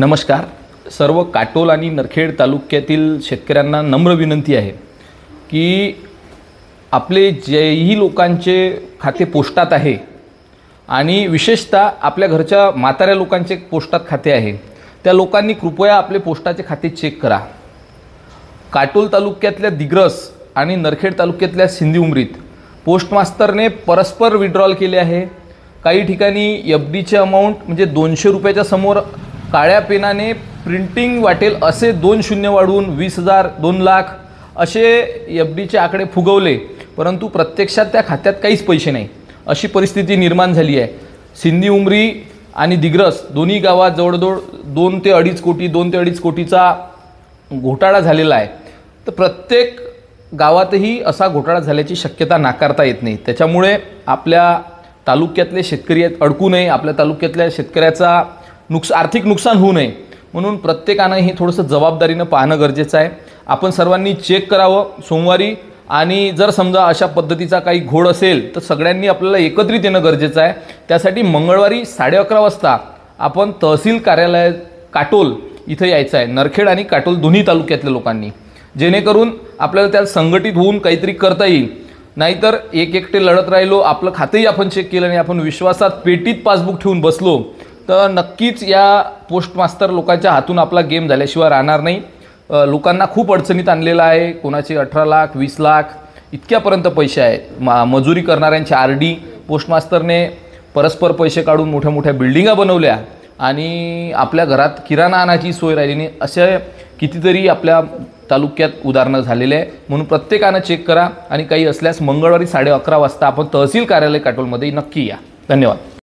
नमस्कार. सर्व काटोल आणि नरखेड तालुक्यातील शेतकऱ्यांना नम्र विनंती आहे की आपले जेही लोकांचे खाते पोस्टात आहे आणि विशेषतः आपल्या घरच्या म्हाताऱ्या लोकांचे पोस्टात खाते आहे, त्या लोकांनी कृपया आपले पोस्टाचे खाते चेक करा. काटोल तालुक्यातल्या दिग्रस आणि नरखेड तालुक्यातल्या सिंधी उमरीत पोस्ट मास्तरने परस्पर विड्रॉल केले आहे. काही ठिकाणी FDचे अमाऊंट म्हणजे 200 रुपयाच्या समोर काळ्या पेनाने प्रिंटिंग वाटेल असे 2 शून्य वाढवून 20,000 2 लाख असे FDचे आकडे फुगवले, परंतु प्रत्यक्षात त्या खात्यात काहीच पैसे नाही अशी परिस्थिती निर्माण झाली आहे. सिंधी उमरी आणि दिग्रस दोन्ही गावात जवळजवळ 2 ते 2.5 कोटीचा घोटाळा झालेला आहे. तर प्रत्येक गावातही असा घोटाळा झाल्याची शक्यता नाकारता येत नाही. त्याच्यामुळे आपल्या तालुक्यातले शेतकरी अडकू नये, आपल्या तालुक्यातल्या शेतकऱ्याचा आर्थिक नुकसान होऊ नये म्हणून प्रत्येकानं हे थोडंसं जबाबदारीनं पाहणं गरजेचं आहे. आपण सर्वांनी चेक करावं सोमवारी, आणि जर समजा अशा पद्धतीचा काही घोळ असेल तर सगळ्यांनी आपल्याला एकत्रित येणं गरजेचं आहे. त्यासाठी मंगळवारी 11:30 वाजता आपण तहसील कार्यालय काटोल इथं यायचं आहे, नरखेड आणि काटोल दोन्ही तालुक्यातल्या लोकांनी, जेणेकरून आपल्याला त्यात संघटित होऊन काहीतरी करता येईल. नाहीतर एकटे लढत राहिलो, आपलं खातेही आपण चेक केलं नाही, आपण विश्वासात पेटीत पासबुक ठेवून बसलो तर नक्कीच या पोस्ट मास्टर लोकांच्या हातून आपला गेम झाल्याशिवाय राहणार नाही. लोकांना खूप अडचणीत आणलेला आहे. कोणाचे 18 लाख 20 लाख इतक्यापर्यंत पैसे आहेत. मजुरी करणाऱ्यांचे RD पोस्ट मास्तरने परस्पर पैसे काढून मोठ्या मोठ्या बिल्डिंगा बनवल्या आणि आपल्या घरात किराणा आणायची सोय राहिली नाही. असे कितीतरी आपल्या तालुक्यात उदाहरणं झालेले आहे. म्हणून प्रत्येकानं चेक करा आणि काही असल्यास मंगळवारी 11:30 वाजता आपण तहसील कार्यालय काटोलमध्ये नक्की या. धन्यवाद.